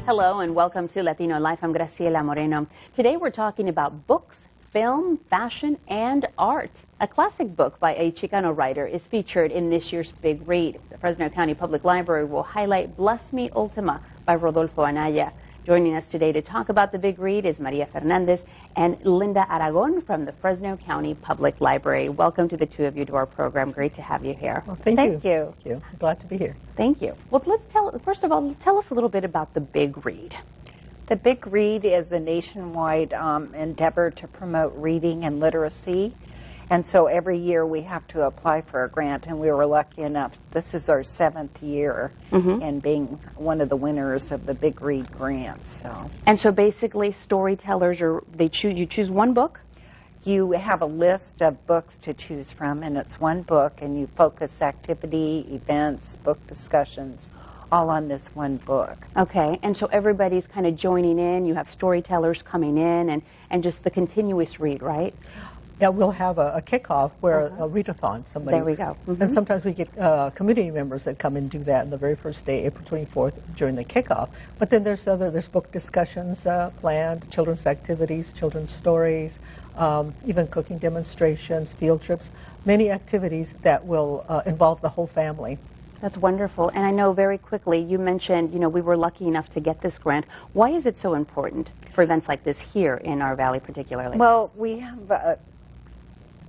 Hello and welcome to Latino Life. I'm Graciela Moreno. Today we're talking about books, film, fashion, and art. A classic book by a Chicano writer is featured in this year's Big Read. The Fresno County Public Library will highlight Bless Me Ultima by Rudolfo Anaya. Joining us today to talk about the Big Read is Maria Fernandez and Linda Aragon from the Fresno County Public Library. Welcome to the two of you to our program. Great to have you here. Well, thank you. Thank you. Glad to be here. Thank you. Well, first of all, tell us a little bit about the Big Read. The Big Read is a nationwide endeavor to promote reading and literacy. And so every year we have to apply for a grant, and we were lucky enough. This is our 7th year in being one of the winners of the Big Read grant. And so basically storytellers, you choose one book? You have a list of books to choose from, and it's one book, and you focus activity, events, book discussions, all on this one book. Okay, and so everybody's kind of joining in. You have storytellers coming in and just the continuous read, right? Yeah, we'll have a kickoff where a readathon. There we go. And sometimes we get community members that come and do that on the very first day, April 24th, during the kickoff. But then there's book discussions planned, children's activities, children's stories, even cooking demonstrations, field trips, many activities that will involve the whole family. That's wonderful. And I know very quickly, you mentioned, we were lucky enough to get this grant. Why is it so important for events like this here in our valley particularly? Well, we have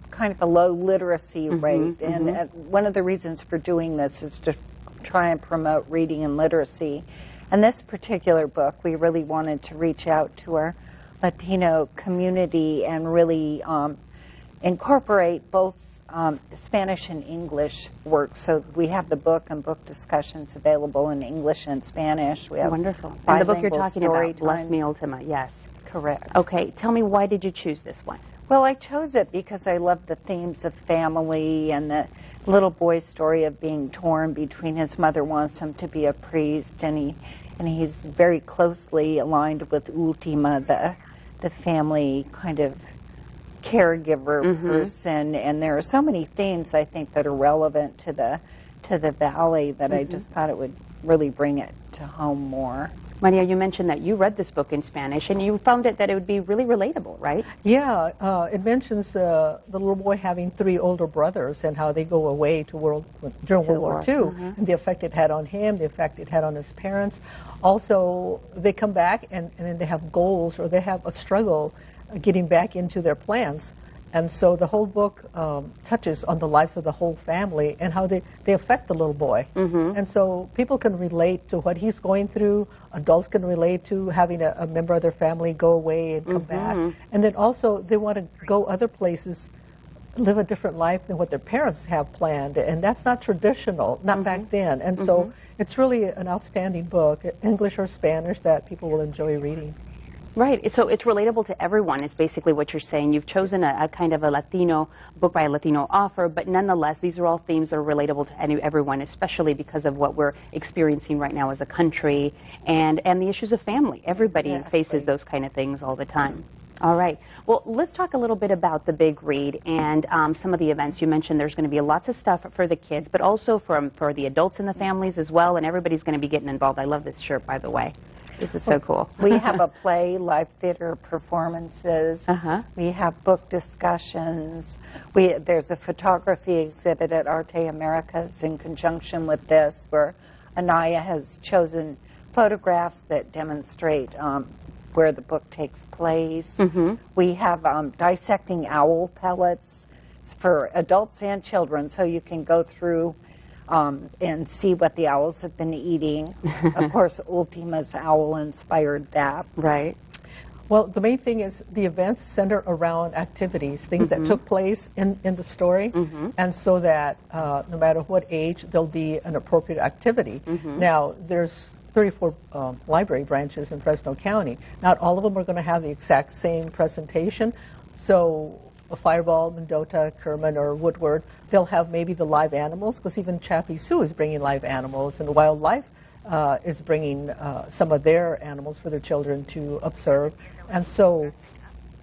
kind of a low literacy rate, and one of the reasons for doing this is to try and promote reading and literacy. And this particular book, we really wanted to reach out to our Latino community and really incorporate both Spanish and English works. So we have the book and book discussions available in English and Spanish. We have wonderful. And the book you're talking about, Bless Me Ultima, yes. Correct. Okay, tell me, why did you choose this one? Well, I chose it because I love the themes of family and the little boy's story of being torn between his mother wants him to be a priest, and he's very closely aligned with Ultima, the family kind of caregiver person. And there are so many themes I think that are relevant to the valley that I just thought it would really bring it to home more. Maria, you mentioned that you read this book in Spanish, and you found that it would be really relatable, right? Yeah, it mentions the little boy having 3 older brothers and how they go away to during World War II, and the effect it had on him, the effect it had on his parents. Also, they come back and then they have goals, or they have a struggle getting back into their plans. And so the whole book touches on the lives of the whole family and how they affect the little boy. And so people can relate to what he's going through. Adults can relate to having a member of their family go away and come back. And then also they want to go other places, live a different life than what their parents have planned. And that's not traditional, not back then. And so it's really an outstanding book, English or Spanish, that people will enjoy reading. Right, so it's relatable to everyone is basically what you're saying. You've chosen a kind of a Latino book by a Latino author, but nonetheless, these are all themes that are relatable to everyone, especially because of what we're experiencing right now as a country and the issues of family. Everybody faces those kind of things all the time. All right, well, let's talk a little bit about the Big Read and some of the events. You mentioned there's going to be lots of stuff for the kids, but also for the adults in the families as well, and everybody's going to be getting involved. I love this shirt, by the way. This is so cool. We have a play, live theater performances. We have book discussions. There's a photography exhibit at Arte Americas in conjunction with this, where Anaya has chosen photographs that demonstrate where the book takes place. We have dissecting owl pellets for adults and children, so you can go through and see what the owls have been eating. Of course, Ultima's owl inspired that. Right. Well, the main thing is the events center around activities, things that took place in the story, and so that no matter what age, there'll be an appropriate activity. Now, there's 34 library branches in Fresno County. Not all of them are going to have the exact same presentation, so a Fireball, Mendota, Kerman, or Woodward, they'll have maybe the live animals, because even Chaffee Sioux is bringing live animals, and Wildlife is bringing some of their animals for their children to observe. And so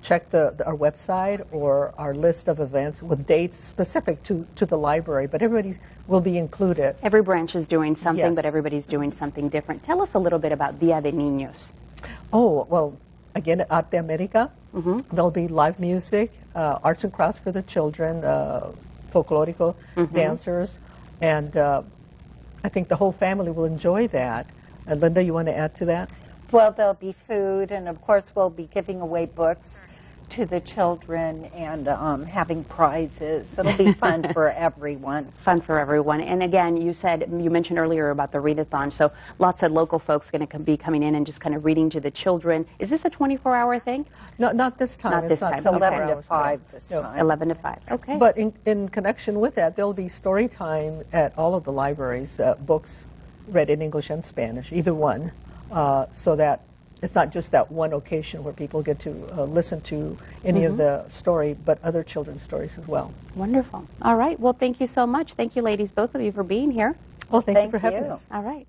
check our website or our list of events with dates specific to the library, but everybody will be included. Every branch is doing something, Yes. but everybody's doing something different. Tell us a little bit about Dia de Niños. Oh, well, again, at Arte America, there'll be live music, arts and crafts for the children, folklorico dancers, and I think the whole family will enjoy that. And Linda, you want to add to that? Well, there'll be food, and of course we'll be giving away books to the children and having prizes. It'll be fun for everyone. Fun for everyone. And again, you mentioned earlier about the readathon, so lots of local folks going to be coming in and just kind of reading to the children. Is this a 24-hour thing? No, not this time. Not this time. It's 11 to 5 this No. time. 11 to 5. Okay. But in connection with that, there'll be story time at all of the libraries, books read in English and Spanish, either one, so that it's not just that one occasion where people get to listen to any of the story, but other children's stories as well. Wonderful. All right. Well, thank you so much. Thank you, ladies, both of you, for being here. Well, thank you for having you. us. All right.